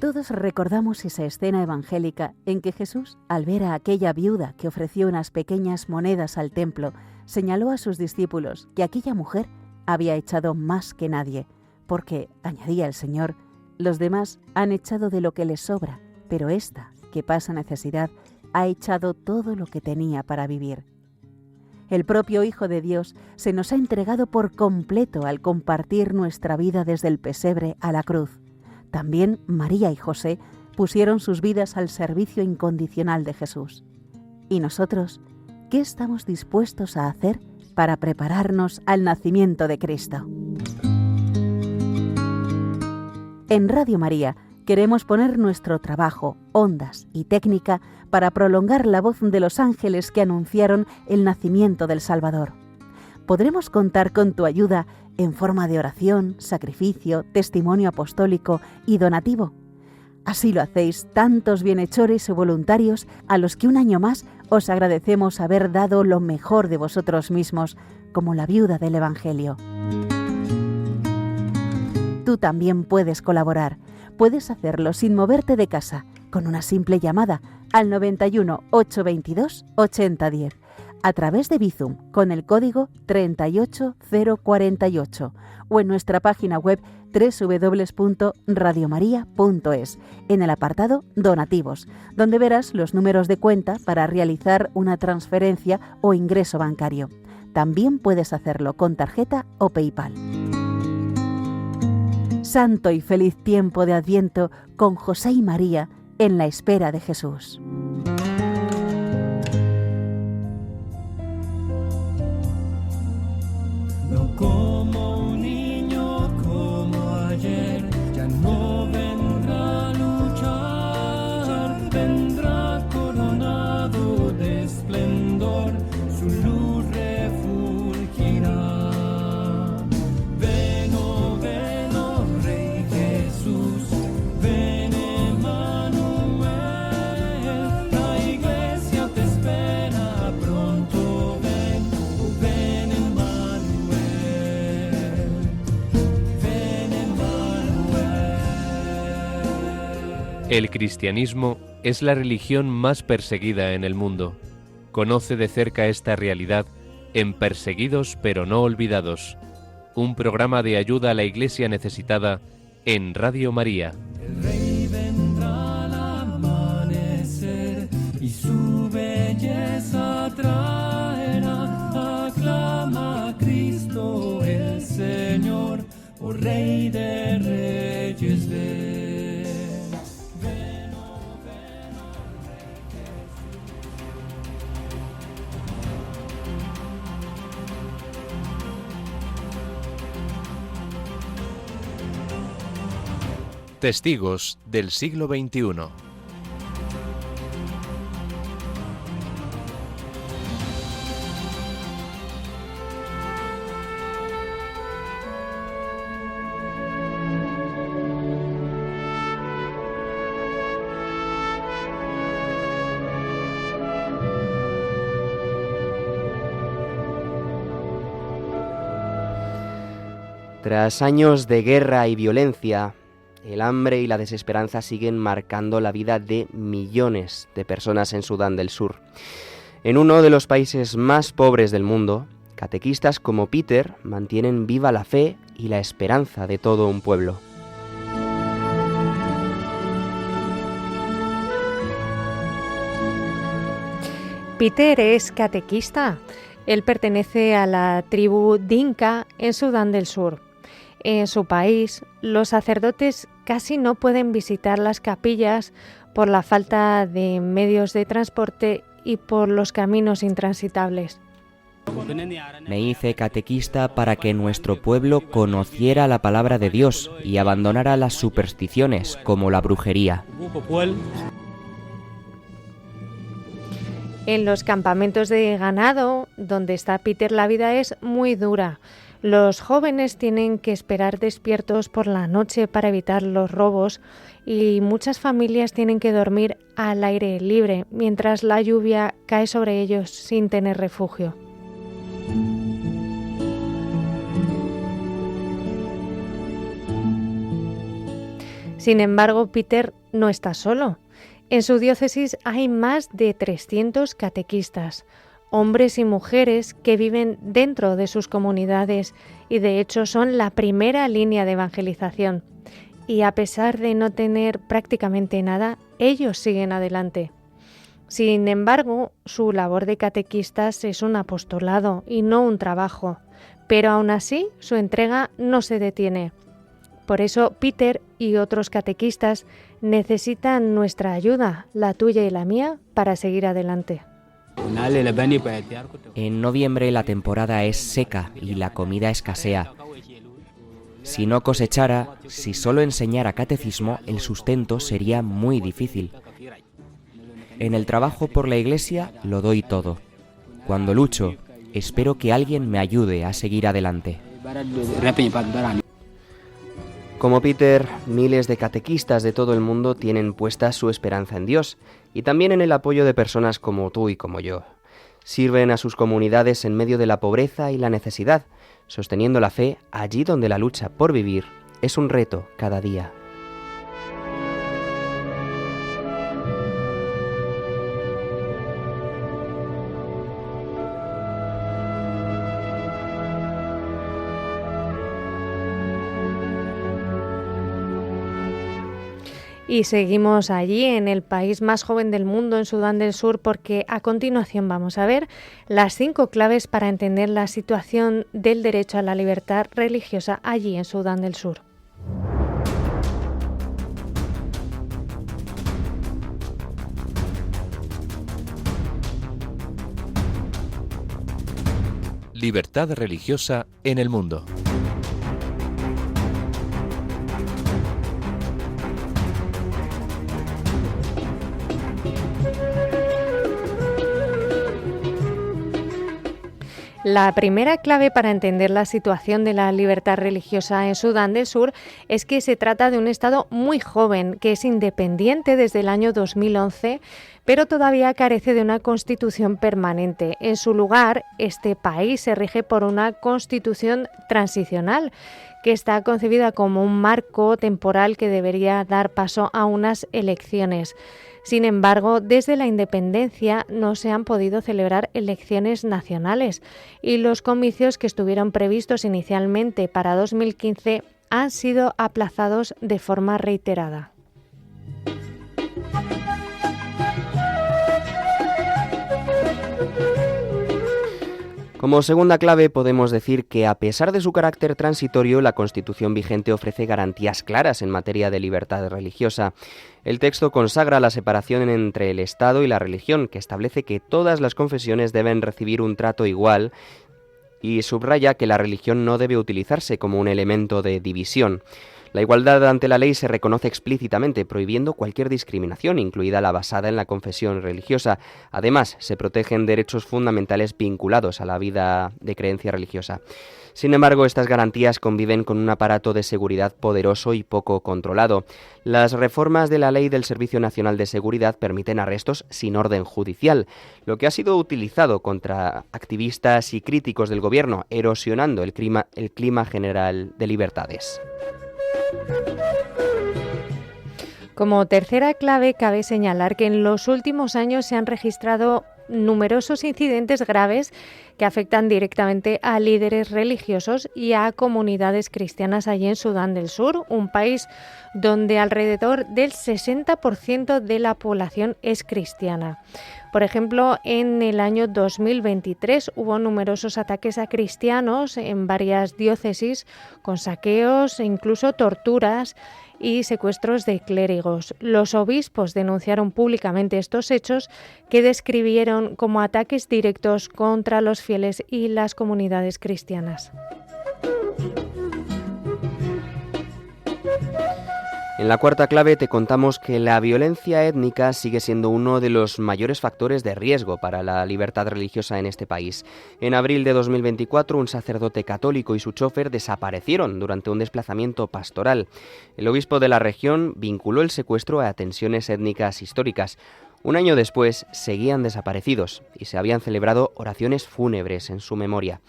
S8: Todos recordamos esa escena evangélica en que Jesús, al ver a aquella viuda que ofreció unas pequeñas monedas al templo, señaló a sus discípulos que aquella mujer había echado más que nadie, porque, añadía el Señor, los demás han echado de lo que les sobra, pero esta, que pasa necesidad, ha echado todo lo que tenía para vivir. El propio Hijo de Dios se nos ha entregado por completo al compartir nuestra vida desde el pesebre a la cruz. también María y José pusieron sus vidas al servicio incondicional de Jesús. ¿Y nosotros qué estamos dispuestos a hacer para prepararnos al nacimiento de Cristo? En Radio María queremos poner nuestro trabajo, ondas y técnica para prolongar la voz de los ángeles que anunciaron el nacimiento del Salvador. Podremos contar con tu ayuda en forma de oración, sacrificio, testimonio apostólico y donativo. Así lo hacéis tantos bienhechores y voluntarios a los que un año más os agradecemos haber dado lo mejor de vosotros mismos, como la viuda del Evangelio. Tú también puedes colaborar. Puedes hacerlo sin moverte de casa, con una simple llamada al 91 822 8010, a través de Bizum con el código 38048 o en nuestra página web www.radiomaria.es, en el apartado Donativos, donde verás los números de cuenta para realizar una transferencia o ingreso bancario. También puedes hacerlo con tarjeta o PayPal. Santo y feliz tiempo de Adviento con José y María en la espera de Jesús.
S7: No como un niño como ayer, ya no vendrá a luchar, vendrá coronado de esplendor, su luz refulgirá. Ven, oh Rey Jesús, ven Emmanuel, la iglesia te espera pronto, ven, oh ven Emmanuel, ven Emmanuel.
S6: El cristianismo es la religión más perseguida en el mundo. Conoce de cerca esta realidad en Perseguidos pero no olvidados, un programa de ayuda a la Iglesia necesitada en Radio María.
S7: El Rey vendrá al amanecer y su belleza traerá. Aclama a Cristo el Señor, oh Rey de Reyes, ven. Ven, oh Rey
S6: Testigos del siglo XXI.
S3: Tras años de guerra y violencia, el hambre y la desesperanza siguen marcando la vida de millones de personas en Sudán del Sur. En uno de los países más pobres del mundo, catequistas como Peter mantienen viva la fe y la esperanza de todo un pueblo.
S2: Peter es catequista. Él pertenece a la tribu Dinka en Sudán del Sur. En su país, los sacerdotes casi no pueden visitar las capillas por la falta de medios de transporte y por los caminos intransitables.
S3: Me hice catequista para que nuestro pueblo conociera la palabra de Dios y abandonara las supersticiones como la brujería.
S2: En los campamentos de ganado, donde está Peter, la vida es muy dura. Los jóvenes tienen que esperar despiertos por la noche para evitar los robos y muchas familias tienen que dormir al aire libre mientras la lluvia cae sobre ellos sin tener refugio. Sin embargo, Peter no está solo. En su diócesis hay más de 300 catequistas, hombres y mujeres que viven dentro de sus comunidades y de hecho son la primera línea de evangelización. Y a pesar de no tener prácticamente nada, ellos siguen adelante. Sin embargo, su labor de catequistas es un apostolado y no un trabajo, pero aún así su entrega no se detiene. Por eso Peter y otros catequistas necesitan nuestra ayuda, la tuya y la mía, para seguir adelante.
S3: En noviembre la temporada es seca y la comida escasea. Si no cosechara, si solo enseñara catecismo, el sustento sería muy difícil. En el trabajo por la Iglesia lo doy todo. Cuando lucho, espero que alguien me ayude a seguir adelante. Como Peter, miles de catequistas de todo el mundo tienen puesta su esperanza en Dios y también en el apoyo de personas como tú y como yo. Sirven a sus comunidades en medio de la pobreza y la necesidad, sosteniendo la fe allí donde la lucha por vivir es un reto cada día.
S2: Y seguimos allí, en el país más joven del mundo, en Sudán del Sur, porque a continuación vamos a ver las 5 claves para entender la situación del derecho a la libertad religiosa allí en Sudán del Sur.
S6: Libertad religiosa en el mundo.
S2: La primera clave para entender la situación de la libertad religiosa en Sudán del Sur es que se trata de un Estado muy joven, que es independiente desde el año 2011, pero todavía carece de una constitución permanente. En su lugar, este país se rige por una constitución transicional, que está concebida como un marco temporal que debería dar paso a unas elecciones. Sin embargo, desde la independencia no se han podido celebrar elecciones nacionales y los comicios que estuvieron previstos inicialmente para 2015 han sido aplazados de forma reiterada.
S3: Como segunda clave podemos decir que a pesar de su carácter transitorio, la Constitución vigente ofrece garantías claras en materia de libertad religiosa. El texto consagra la separación entre el Estado y la religión, que establece que todas las confesiones deben recibir un trato igual y subraya que la religión no debe utilizarse como un elemento de división. La igualdad ante la ley se reconoce explícitamente, prohibiendo cualquier discriminación, incluida la basada en la confesión religiosa. Además, se protegen derechos fundamentales vinculados a la vida de creencia religiosa. Sin embargo, estas garantías conviven con un aparato de seguridad poderoso y poco controlado. Las reformas de la Ley del Servicio Nacional de Seguridad permiten arrestos sin orden judicial, lo que ha sido utilizado contra activistas y críticos del gobierno, erosionando el clima general de libertades.
S2: Como tercera clave, cabe señalar que en los últimos años se han registrado numerosos incidentes graves que afectan directamente a líderes religiosos y a comunidades cristianas allí en Sudán del Sur, un país donde alrededor del 60% de la población es cristiana. Por ejemplo, en el año 2023 hubo numerosos ataques a cristianos en varias diócesis, con saqueos e incluso torturas y secuestros de clérigos. Los obispos denunciaron públicamente estos hechos, que describieron como ataques directos contra los fieles y las comunidades cristianas.
S3: En la cuarta clave te contamos que la violencia étnica sigue siendo uno de los mayores factores de riesgo para la libertad religiosa en este país. En abril de 2024, un sacerdote católico y su chofer desaparecieron durante un desplazamiento pastoral. El obispo de la región vinculó el secuestro a tensiones étnicas históricas. Un año después, seguían desaparecidos y se habían celebrado oraciones fúnebres en su memoria.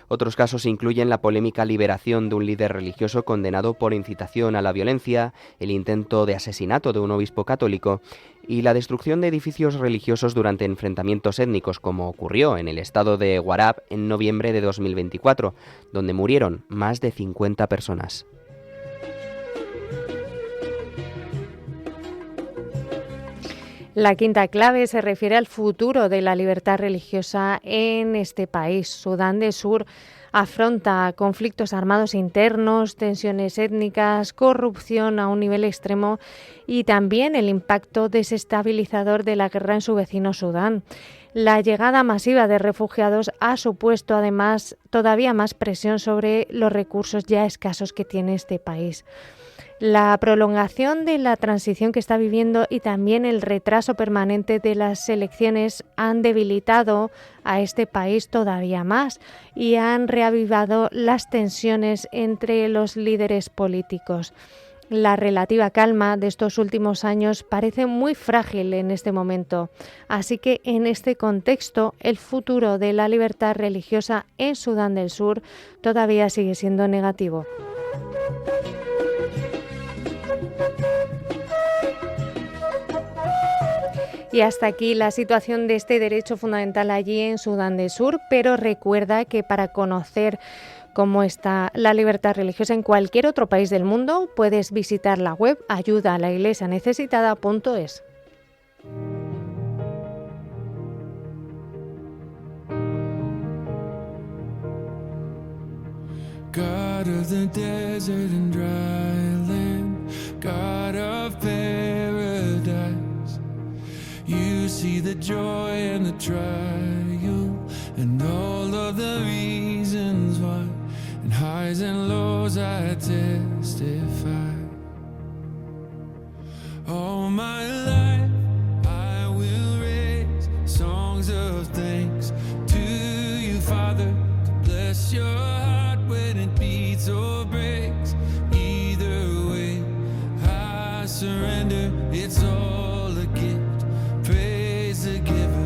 S3: Otros casos incluyen la polémica liberación de un líder religioso condenado por incitación a la violencia, el intento de asesinato de un obispo católico y la destrucción de edificios religiosos durante enfrentamientos étnicos, como ocurrió en el estado de Warab en noviembre de 2024, donde murieron más de 50 personas.
S2: La quinta clave se refiere al futuro de la libertad religiosa en este país. Sudán del Sur afronta conflictos armados internos, tensiones étnicas, corrupción a un nivel extremo y también el impacto desestabilizador de la guerra en su vecino Sudán. La llegada masiva de refugiados ha supuesto además todavía más presión sobre los recursos ya escasos que tiene este país. La prolongación de la transición que está viviendo y también el retraso permanente de las elecciones han debilitado a este país todavía más y han reavivado las tensiones entre los líderes políticos. La relativa calma de estos últimos años parece muy frágil en este momento, así que en este contexto el futuro de la libertad religiosa en Sudán del Sur todavía sigue siendo negativo. Y hasta aquí la situación de este derecho fundamental allí en Sudán del Sur, pero recuerda que para conocer cómo está la libertad religiosa en cualquier otro país del mundo, puedes visitar la web ayudaalaiglesianecesitada.es.
S7: God of the desert and dry land, God of paradise, you see the joy and the trial and all of the reasons why, and highs and lows I testify. All my life I will raise songs of thanks to you, Father, to bless your heart when it beats or breaks. Either way I surrender, it's all a gift. Praise the giver.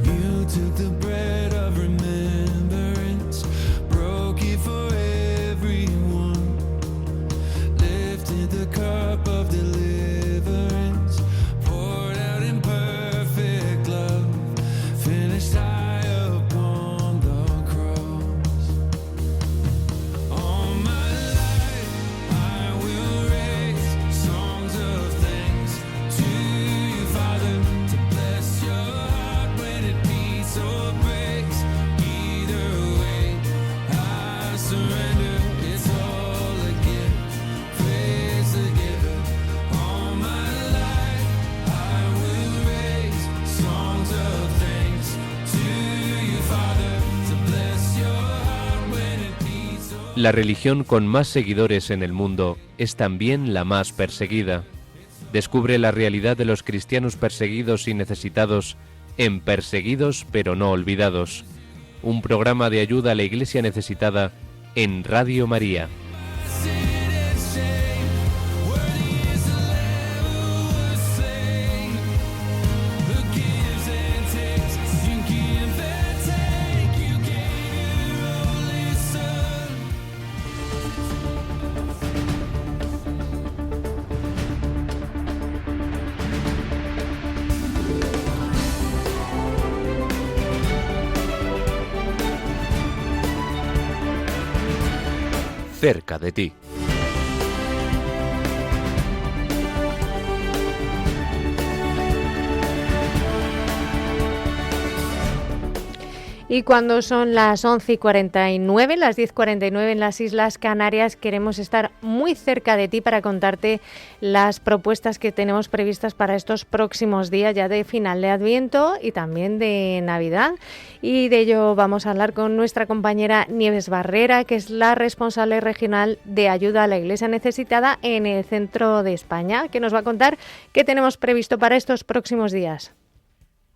S7: You took the bread of remembrance, broke it for everyone, lifted the cup of deliverance, poured out in perfect love, finished high upon the cross. All my life I will raise songs of thanks to you, Father, to bless your heart when it beats or breaks. Either way I surrender, it's all a gift. Praise the giver. All my life I will raise songs of thanks to you, Father, to bless your heart when it beats or
S6: La religión con más seguidores en el mundo es también la más perseguida. Descubre la realidad de los cristianos perseguidos y necesitados en Perseguidos pero no olvidados, un programa de ayuda a la Iglesia necesitada en Radio María.
S7: sin and shame. Worthy is the Lamb who was slain, who gives and takes. You give and take. You gave your only Son.
S6: Cerca de ti.
S2: Y cuando son las 11:49, las 10:49 en las Islas Canarias, queremos estar muy cerca de ti para contarte las propuestas que tenemos previstas para estos próximos días ya de final de Adviento y también de Navidad. Y de ello vamos a hablar con nuestra compañera Nieves Barrera, que es la responsable regional de ayuda a la Iglesia necesitada en el centro de España, que nos va a contar qué tenemos previsto para estos próximos días.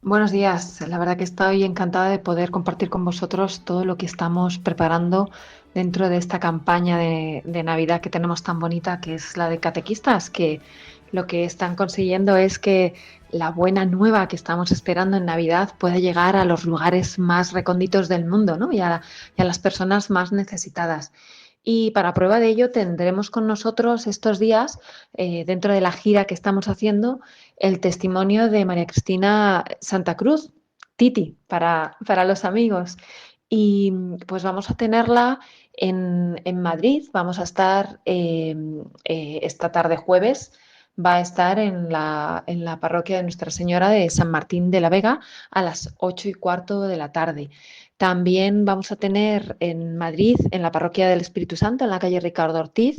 S9: Buenos días, la verdad que estoy encantada de poder compartir con vosotros todo lo que estamos preparando dentro de esta campaña de Navidad que tenemos tan bonita, que es la de catequistas, que lo que están consiguiendo es que la buena nueva que estamos esperando en Navidad pueda llegar a los lugares más recónditos del mundo, ¿no? y a las personas más necesitadas. Y para prueba de ello tendremos con nosotros estos días, dentro de la gira que estamos haciendo, el testimonio de María Cristina Santa Cruz, Titi, para los amigos. Y pues vamos a tenerla en Madrid, vamos a estar esta tarde jueves va a estar en la parroquia de Nuestra Señora de San Martín de la Vega a las 8:15 de la tarde. También vamos a tener en Madrid, en la parroquia del Espíritu Santo, en la calle Ricardo Ortiz,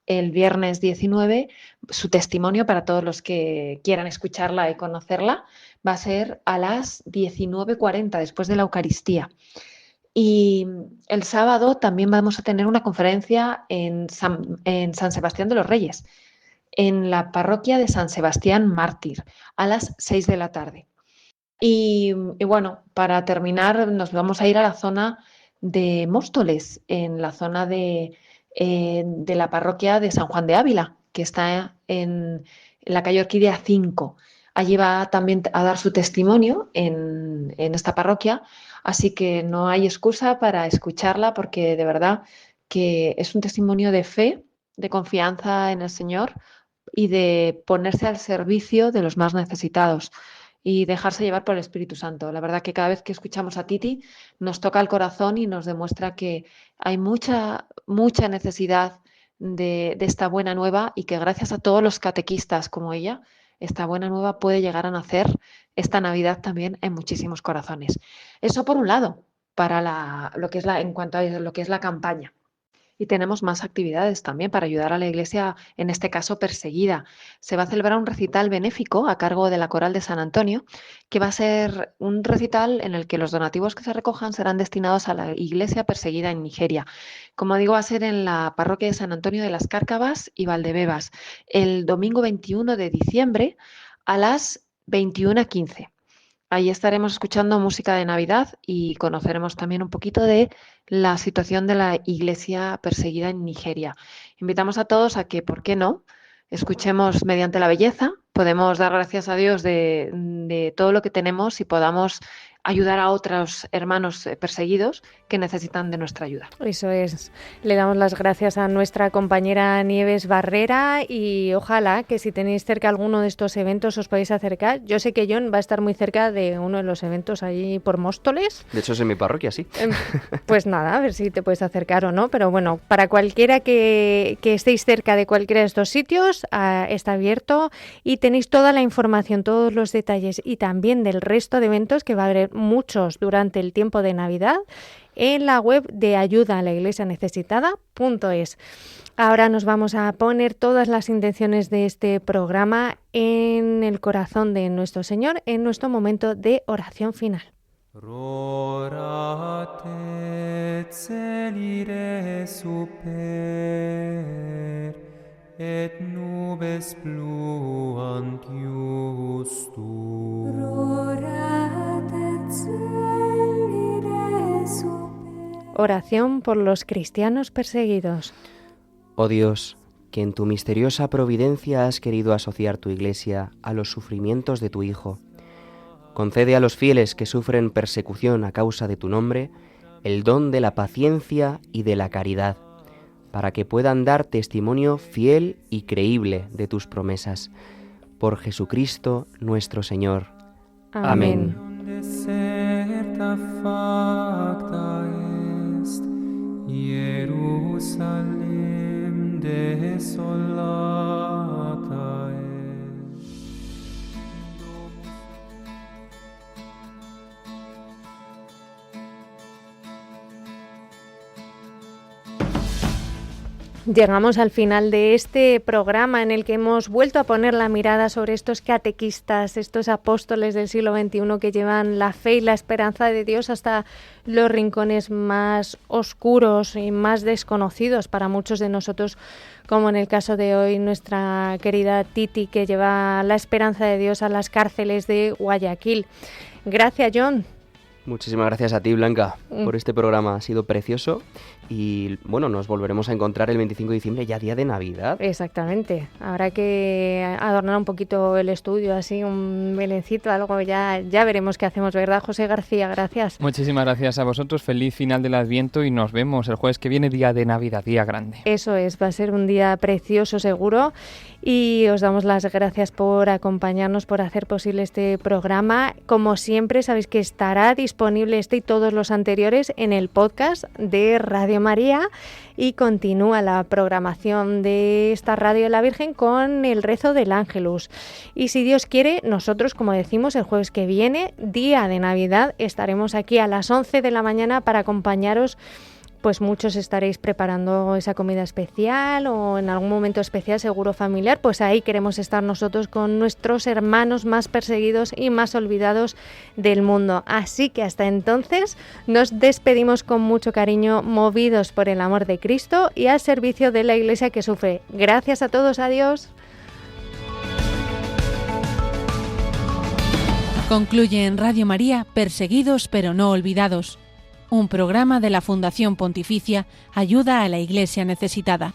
S9: el viernes 19, su testimonio para todos los que quieran escucharla y conocerla, va a ser a las 19:40, después de la Eucaristía. Y el sábado también vamos a tener una conferencia en San Sebastián de los Reyes, en la parroquia de San Sebastián Mártir, a las 6 de la tarde. Y bueno, para terminar, nos vamos a ir a la zona de Móstoles, en la zona de la parroquia de San Juan de Ávila, que está en la calle Orquídea 5. Allí va también a dar su testimonio en esta parroquia, así que no hay excusa para escucharla, porque de verdad que es un testimonio de fe, de confianza en el Señor y de ponerse al servicio de los más necesitados y dejarse llevar por el Espíritu Santo. La verdad que cada vez que escuchamos a Titi nos toca el corazón y nos demuestra que hay mucha necesidad de esta buena nueva, y que gracias a todos los catequistas como ella, esta buena nueva puede llegar a nacer esta Navidad también en muchísimos corazones. Eso por un lado, para en cuanto a lo que es la campaña. Y tenemos más actividades también para ayudar a la Iglesia, en este caso perseguida. Se va a celebrar un recital benéfico a cargo de la Coral de San Antonio, que va a ser un recital en el que los donativos que se recojan serán destinados a la Iglesia perseguida en Nigeria. Como digo, va a ser en la parroquia de San Antonio de las Cárcavas y Valdebebas, el domingo 21 de diciembre a las 21:15. Ahí estaremos escuchando música de Navidad y conoceremos también un poquito de la situación de la Iglesia perseguida en Nigeria. Invitamos a todos a que, ¿por qué no?, escuchemos mediante la belleza. Podemos dar gracias a Dios de todo lo que tenemos y podamos ayudar a otros hermanos perseguidos que necesitan de nuestra ayuda.
S2: Eso es. Le damos las gracias a nuestra compañera Nieves Barrera, y ojalá que si tenéis cerca alguno de estos eventos os podáis acercar. Yo sé que John va a estar muy cerca de uno de los eventos allí por Móstoles.
S3: De hecho, es en mi parroquia, sí.
S2: Pues nada, a ver si te puedes acercar o no. Pero bueno, para cualquiera que estéis cerca de cualquiera de estos sitios, está abierto, y tenéis toda la información, todos los detalles, y también del resto de eventos, que va a haber muchos durante el tiempo de Navidad, en la web de ayudaalaiglesianecesitada.es. Ahora nos vamos a poner todas las intenciones de este programa en el corazón de nuestro Señor, en nuestro momento de oración final.
S7: Rorat et celire super, et nubes pluant justum. Rorat et celire super.
S2: Oración por los cristianos perseguidos.
S3: Oh Dios, que en tu misteriosa providencia has querido asociar tu Iglesia a los sufrimientos de tu Hijo, concede a los fieles que sufren persecución a causa de tu nombre el don de la paciencia y de la caridad, para que puedan dar testimonio fiel y creíble de tus promesas. Por Jesucristo nuestro Señor.
S2: Amén.
S7: Deserta facta est, Jerusalem desolata est.
S2: Llegamos al final de este programa, en el que hemos vuelto a poner la mirada sobre estos catequistas, estos apóstoles del siglo XXI que llevan la fe y la esperanza de Dios hasta los rincones más oscuros y más desconocidos para muchos de nosotros, como en el caso de hoy nuestra querida Titi, que lleva la esperanza de Dios a las cárceles de Guayaquil. Gracias, John.
S3: Muchísimas gracias a ti, Blanca, por este programa. Ha sido precioso y, bueno, nos volveremos a encontrar el 25 de diciembre, ya día de Navidad.
S2: Exactamente. Habrá que adornar un poquito el estudio, así, un belencito, algo. Ya veremos qué hacemos, ¿verdad, José García? Gracias.
S4: Muchísimas gracias a vosotros. Feliz final del Adviento y nos vemos el jueves que viene, día de Navidad, día grande.
S2: Eso es, va a ser un día precioso, seguro. Y os damos las gracias por acompañarnos, por hacer posible este programa. Como siempre, sabéis que estará disponible disponible este y todos los anteriores en el podcast de Radio María, y continúa la programación de esta Radio de la Virgen con el rezo del Ángelus. Y si Dios quiere, nosotros, como decimos, el jueves que viene, día de Navidad, estaremos aquí a las 11 de la mañana para acompañaros. Pues muchos estaréis preparando esa comida especial o en algún momento especial, seguro familiar, pues ahí queremos estar nosotros con nuestros hermanos más perseguidos y más olvidados del mundo. Así que hasta entonces nos despedimos con mucho cariño, movidos por el amor de Cristo y al servicio de la Iglesia que sufre. Gracias a todos, adiós.
S1: Concluye en Radio María Perseguidos pero no olvidados, un programa de la Fundación Pontificia Ayuda a la Iglesia Necesitada.